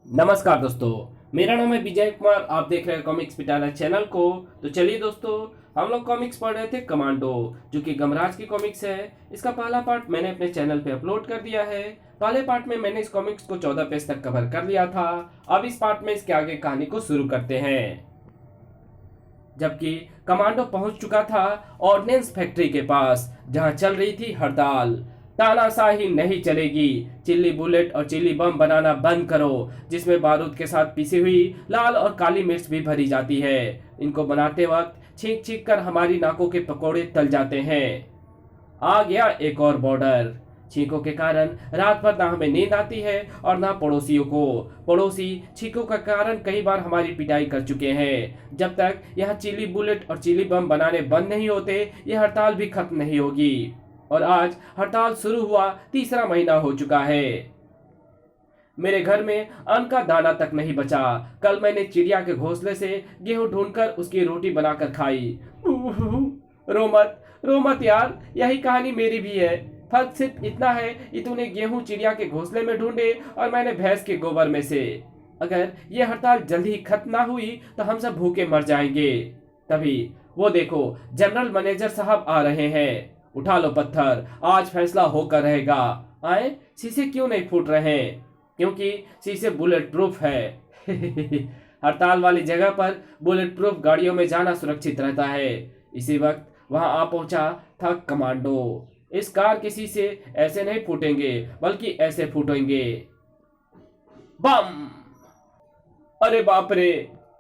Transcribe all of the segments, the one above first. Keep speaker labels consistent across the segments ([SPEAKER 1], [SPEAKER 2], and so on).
[SPEAKER 1] नमस्कार दोस्तों। मेरा नाम है विजय कुमार। आप देख रहे हैं कॉमिक्स पिटारा चैनल को। तो चलिए दोस्तों, हम लोग कॉमिक्स पढ़ रहे थे कमांडो, जो कि गमराज की कॉमिक्स है। इसका पहला पार्ट मैंने अपने चैनल पे अपलोड कर दिया है। पहले पार्ट में मैंने इस कॉमिक्स को 14 पेज तक कवर कर लिया था। अब इस पार्ट में इसके आगे कहानी को शुरू करते हैं। जबकि कमांडो पहुंच चुका था ऑर्डिनेंस फैक्ट्री के पास, जहां चल रही थी हड़ताल। तानाशाही नहीं चलेगी, चिल्ली बुलेट और चिल्ली बम बनाना बंद करो, जिसमें बारूद के साथ पिसी हुई लाल और काली मिर्च भी भरी जाती है। इनको बनाते वक्त छींक छींक कर हमारी नाकों के पकोड़े तल जाते हैं। आ गया एक और बॉर्डर। छींकों के कारण रात भर ना हमें नींद आती है और ना पड़ोसियों को। पड़ोसी छींकों के कारण कई बार हमारी पिटाई कर चुके हैं। जब तक यहाँ चिली बुलेट और चिली बम बनाने बंद नहीं होते, यह हड़ताल भी खत्म नहीं होगी। और आज हड़ताल शुरू हुआ 3रा महीना हो चुका है। मेरे घर में अन्न का दाना तक नहीं बचा। कल मैंने चिड़िया के घोंसले से गेहूं ढूंढकर उसकी रोटी बनाकर खाई। रो मत यार, यही कहानी मेरी भी है। फर्क सिर्फ इतना है कि तूने गेहूं चिड़िया के घोंसले में ढूंढे और मैंने भैंस के गोबर में से। अगर ये हड़ताल जल्दी ही खत्म ना हुई तो हम सब भूखे मर जाएंगे। तभी वो देखो, जनरल मैनेजर साहब आ रहे हैं। उठा लो पत्थर, आज फैसला होकर रहेगा। आए, शीशे क्यों नहीं फूट रहे? क्योंकि शीशे बुलेट प्रूफ है। हड़ताल वाली जगह पर बुलेट प्रूफ गाड़ियों में जाना सुरक्षित रहता है। इसी वक्त वहां आ पहुंचा था कमांडो। इस कार के शीशे ऐसे नहीं फूटेंगे, बल्कि ऐसे फूटेंगे। बम! अरे बाप रे!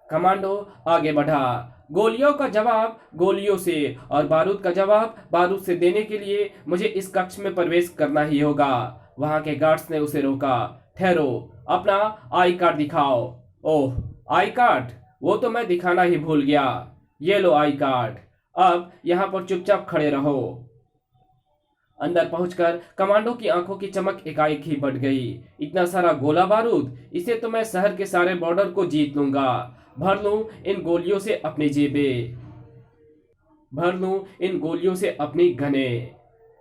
[SPEAKER 1] कमांडो आगे बढ़ा। गोलियों का जवाब गोलियों से और बारूद का जवाब बारूद से देने के लिए मुझे इस कक्ष में प्रवेश करना ही होगा। वहां के गार्ड्स ने उसे रोका। ठहरो, अपना आई कार्ड दिखाओ। ओह, आई कार्ड? वो तो मैं दिखाना ही भूल गया। ये लो आई कार्ड। अब यहां पर चुपचाप खड़े रहो। अंदर पहुंचकर कमांडो की आंखों की चमक एकाएक ही बढ़ गई। इतना सारा गोला बारूद, इसे तो मैं शहर के सारे बॉर्डर को जीत लूंगा। भर लूं इन गोलियों से अपनी जेबें, भर लूं इन गोलियों से अपनी गने।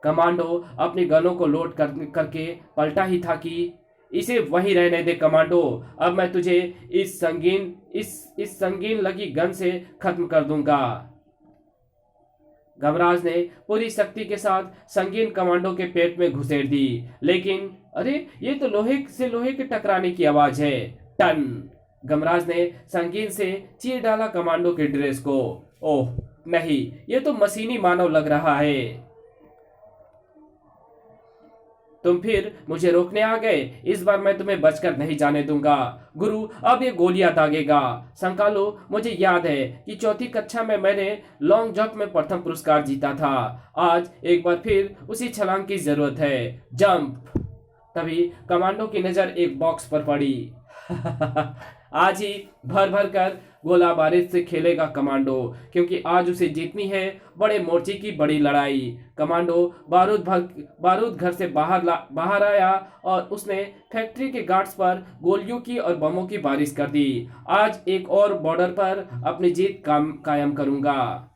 [SPEAKER 1] कमांडो अपनी गनों को लोड करके पलटा ही था कि इसे वहीं रहने दे कमांडो। अब मैं तुझे इस संगीन लगी गन से खत्म कर दूंगा। गमराज ने पूरी शक्ति के साथ संगीन कमांडो के पेट में घुसेड़ दी। लेकिन अरे, ये तो लोहे से लोहे के टकराने की आवाज है। टन! गमराज ने संगीन से चीर डाला कमांडो के ड्रेस को। ओह नहीं, ये तो मशीनी मानव लग रहा है। तुम फिर मुझे रोकने आ गए। इस बार मैं तुम्हें बचकर नहीं जाने दूंगा। गुरु अब ये गोलियां दागेगा। संकालो, मुझे याद है कि 4ठी कक्षा में मैंने लॉन्ग जंप में प्रथम पुरस्कार जीता था। आज एक बार फिर उसी छलांग की जरूरत है। जंप! तभी कमांडो की नजर एक बॉक्स पर पड़ी। आज ही भर भर कर गोला बारूद से खेलेगा कमांडो, क्योंकि आज उसे जीतनी है बड़े मोर्चे की बड़ी लड़ाई। कमांडो बारूद घर से बाहर आया और उसने फैक्ट्री के गार्ड्स पर गोलियों की और बमों की बारिश कर दी। आज एक और बॉर्डर पर अपनी जीत कायम करूंगा।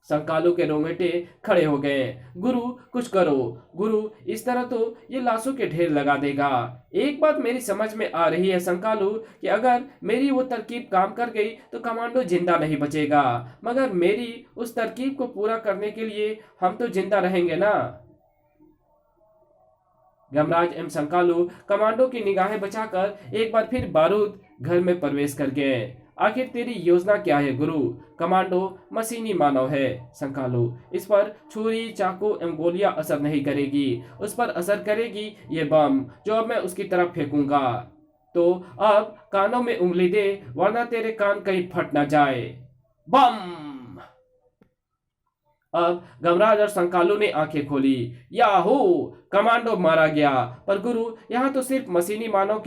[SPEAKER 1] संकालो के रोंगटे खड़े हो गए। गुरु, कुछ करो। गुरु, इस तरह तो ये लाशों के ढेर लगा देगा। एक बात मेरी समझ में आ रही है संकालू, कि अगर मेरी वो तरकीब काम कर गई तो कमांडो जिंदा नहीं बचेगा, मगर मेरी उस तरकीब को पूरा करने के लिए हम तो जिंदा रहेंगे ना। गमराज एवं संकालू कमांडो की निगाहें बचाकर एक बार फिर बारूद घर में प्रवेश कर गए। आखिर तेरी योजना क्या है गुरु? कमांडो मशीनी मानव है संकालू। इस पर छुरी, चाकू एवं गोलियां असर नहीं करेगी। उस पर असर करेगी ये बम, जो अब मैं उसकी तरफ फेंकूंगा। तो अब कानों में उंगली दे, वरना तेरे कान कहीं फट ना जाए। बम! अब गमराज और संकालू ने आंखें खोली। याहू! कमांडो मारा गया। पर गुरु, यहाँ तो सिर्फ मशीनी मानव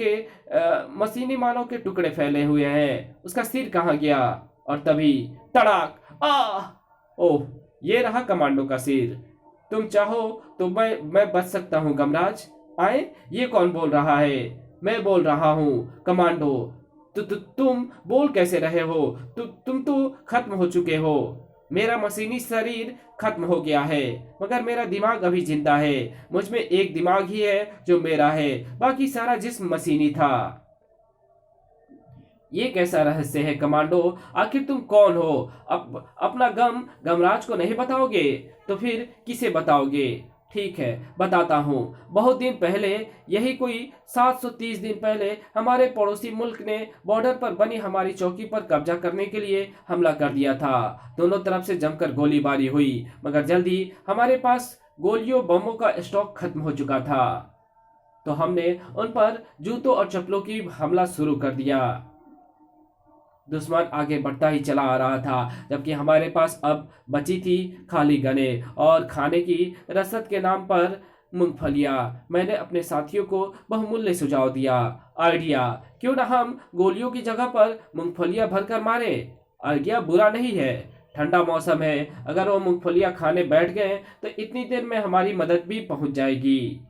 [SPEAKER 1] के टुकड़े फैले हुए हैं। उसका सिर कहाँ गया? और तभी तड़ाक! ओह, ये रहा कमांडो का सिर। तुम चाहो तो मैं बच सकता हूँ गमराज। आए, ये कौन बोल रहा है? मैं बोल रहा हूँ कमांडो। तुम बोल कैसे रहे हो? तुम तो खत्म हो चुके हो। मेरा मशीनी शरीर खत्म हो गया है, मगर मेरा दिमाग अभी जिंदा है। मुझ में एक दिमाग ही है जो मेरा है, बाकी सारा जिस्म मशीनी था। ये कैसा रहस्य है कमांडो? आखिर तुम कौन हो? अपना गम गमराज को नहीं बताओगे तो फिर किसे बताओगे? ठीक है, बताता हूँ। बहुत दिन पहले, यही कोई 730 दिन पहले, हमारे पड़ोसी मुल्क ने बॉर्डर पर बनी हमारी चौकी पर कब्जा करने के लिए हमला कर दिया था। दोनों तरफ से जमकर गोलीबारी हुई, मगर जल्दी हमारे पास गोलियों बमों का स्टॉक खत्म हो चुका था। तो हमने उन पर जूतों और चप्पलों की हमला शुरू कर दिया। दुश्मन आगे बढ़ता ही चला आ रहा था, जबकि हमारे पास अब बची थी खाली गने और खाने की रसद के नाम पर मूंगफलियां। मैंने अपने साथियों को बहुमूल्य सुझाव दिया। आइडिया, क्यों ना हम गोलियों की जगह पर मूंगफलियां भरकर मारे? आइडिया बुरा नहीं है। ठंडा मौसम है, अगर वो मूंगफलियां खाने बैठ गए तो इतनी देर में हमारी मदद भी पहुंच जाएगी।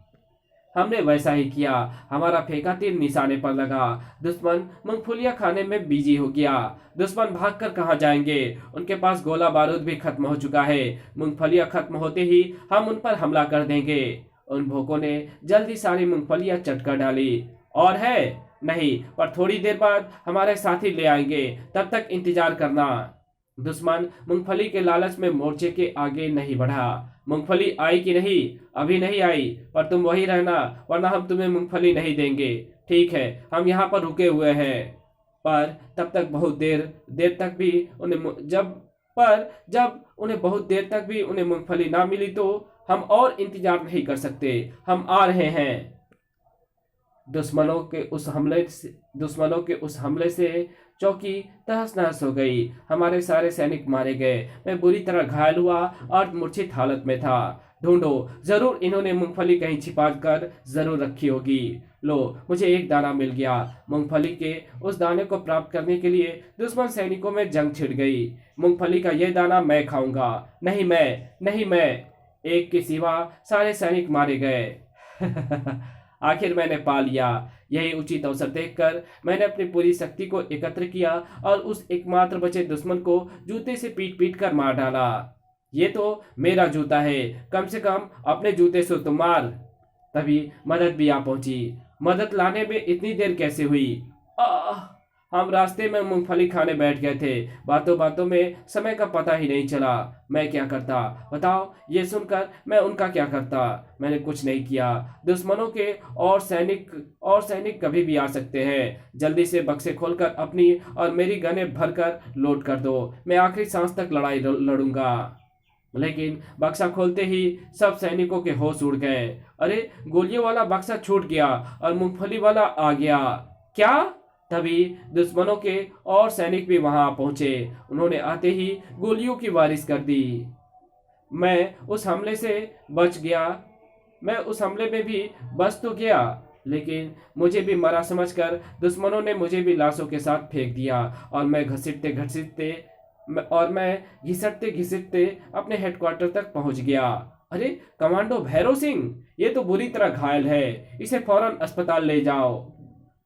[SPEAKER 1] हमने वैसा ही किया। हमारा फेंका तीर निशाने पर लगा। दुश्मन मूंगफलियां खाने में बिजी हो गया। दुश्मन भागकर कहाँ जाएंगे? उनके पास गोला बारूद भी खत्म हो चुका है। मूंगफलियां खत्म होते ही हम उन पर हमला कर देंगे। उन भोकों ने जल्दी सारी मूंगफलियां चट कर डाली। और है नहीं, पर थोड़ी देर बाद हमारे साथी ले आएंगे, तब तक इंतजार करना। दुश्मन मूंगफली के लालच में मोर्चे के आगे नहीं बढ़ा। मूंगफली आई कि नहीं? अभी नहीं आई, पर तुम वही रहना, वरना हम तुम्हें मूंगफली नहीं देंगे। ठीक है, हम यहाँ पर रुके हुए हैं। पर तब तक बहुत देर तक भी उन्हें जब उन्हें बहुत देर तक भी उन्हें मूंगफली ना मिली तो हम और इंतजार नहीं कर सकते। हम आ रहे हैं। दुश्मनों के उस हमले से चौकी तहस नहस हो गई। हमारे सारे सैनिक मारे गए। मैं बुरी तरह घायल हुआ और मूर्छित हालत में था। ढूंढो, जरूर इन्होंने मूंगफली कहीं छिपा कर जरूर रखी होगी। लो, मुझे एक दाना मिल गया। मूंगफली के उस दाने को प्राप्त करने के लिए दुश्मन सैनिकों में जंग छिड़ गई। मूंगफली का यह दाना मैं खाऊंगा। नहीं मैं। एक के सिवा सारे सैनिक मारे गए। आखिर मैंने पा लिया। यही उचित अवसर देखकर मैंने अपनी पूरी शक्ति को एकत्र किया और उस एकमात्र बचे दुश्मन को जूते से पीट पीट कर मार डाला। ये तो मेरा जूता है, कम से कम अपने जूते से तो मार। तभी मदद भी आ पहुंची। मदद लाने में इतनी देर कैसे हुई? आह! हम रास्ते में मूंगफली खाने बैठ गए थे। बातों बातों में समय का पता ही नहीं चला। मैं क्या करता बताओ? ये सुनकर मैं उनका क्या करता? मैंने कुछ नहीं किया। दुश्मनों के और सैनिक कभी भी आ सकते हैं। जल्दी से बक्से खोलकर अपनी और मेरी गनें भरकर लोड कर दो। मैं आखिरी सांस तक लड़ाई लड़ूंगा। लेकिन बक्सा खोलते ही सब सैनिकों के होश उड़ गए। अरे, गोलियों वाला बक्सा छूट गया और मूंगफली वाला आ गया। क्या? तभी दुश्मनों के और सैनिक भी वहां पहुंचे। उन्होंने आते ही गोलियों की बारिश कर दी। मैं उस हमले से बच गया। मैं उस हमले में भी बच तो गया, लेकिन मुझे भी मरा समझकर दुश्मनों ने मुझे भी लाशों के साथ फेंक दिया और मैं घिसटते घिसटते अपने हेडक्वार्टर तक पहुंच गया। अरे कमांडो भैरव सिंह, ये तो बुरी तरह घायल है। इसे फौरन अस्पताल ले जाओ।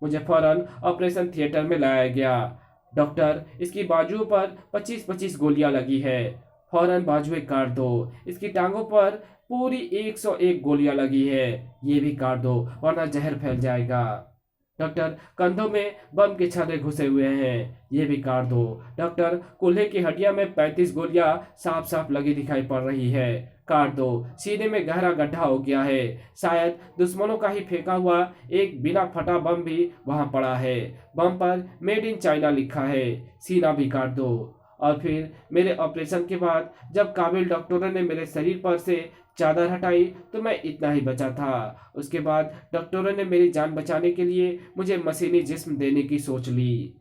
[SPEAKER 1] मुझे फौरन ऑपरेशन थिएटर में लाया गया। डॉक्टर, इसकी बाजुओं पर 25-25 गोलियां लगी है। फौरन बाजुएं काट दो। इसकी टांगों पर पूरी 101 गोलियां लगी है। ये भी काट दो, वरना जहर फैल जाएगा। डॉक्टर, कंधों में बम के छर्रे घुसे हुए हैं। ये भी काट दो। डॉक्टर, कूल्हे की हड्डियां में 35 गोलियां साफ साफ लगी दिखाई पड़ रही है। काट दो। सीने में गहरा गड्ढा हो गया है। शायद दुश्मनों का ही फेंका हुआ एक बिना फटा बम भी वहां पड़ा है। बम पर मेड इन चाइना लिखा है। सीना भी काट दो। और फिर मेरे ऑपरेशन के बाद जब काबिल डॉक्टरों ने मेरे शरीर पर से चादर हटाई तो मैं इतना ही बचा था। उसके बाद डॉक्टरों ने मेरी जान बचाने के लिए मुझे मशीनी जिस्म देने की सोच ली।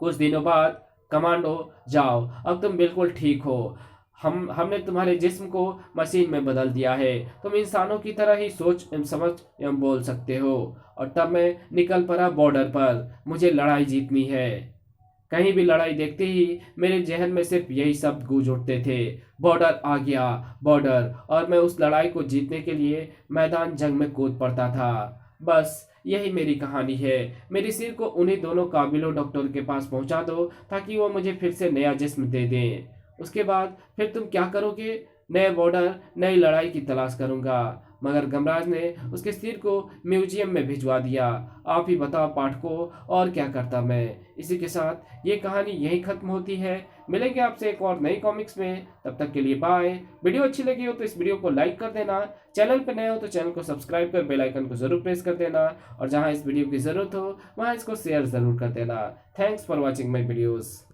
[SPEAKER 1] कुछ दिनों बाद, कमांडो, जाओ, अब तुम बिल्कुल ठीक हो। हमने तुम्हारे जिस्म को मशीन में बदल दिया है। तुम इंसानों की तरह ही सोच एवं समझ एवं बोल सकते हो। और तब मैं निकल पड़ा बॉर्डर पर। मुझे लड़ाई जीतनी है। कहीं भी लड़ाई देखते ही मेरे जहन में सिर्फ यही शब्द गूंज उठते थे, बॉर्डर आ गया, बॉर्डर। और मैं उस लड़ाई को जीतने के लिए मैदान जंग में कूद पड़ता था। बस यही मेरी कहानी है। मेरे सिर को उन्हीं दोनों काबिलों डॉक्टर के पास पहुंचा दो ताकि वो मुझे फिर से नया जिस्म दे दें। उसके बाद फिर तुम क्या करोगे? नए बॉर्डर, नई लड़ाई की तलाश करूंगा। मगर गमराज ने उसके सिर को म्यूजियम में भिजवा दिया। आप ही बताओ पाठकों, और क्या करता मैं। इसी के साथ ये कहानी यही खत्म होती है। मिलेंगे आपसे एक और नई कॉमिक्स में, तब तक के लिए बाय। वीडियो अच्छी लगी हो तो इस वीडियो को लाइक कर देना, चैनल पर नए हो तो चैनल को सब्सक्राइब कर बेल आइकन को जरूर प्रेस कर देना, और जहां इस वीडियो की जरूरत हो वहां इसको शेयर जरूर कर देना। Thanks for watching my videos.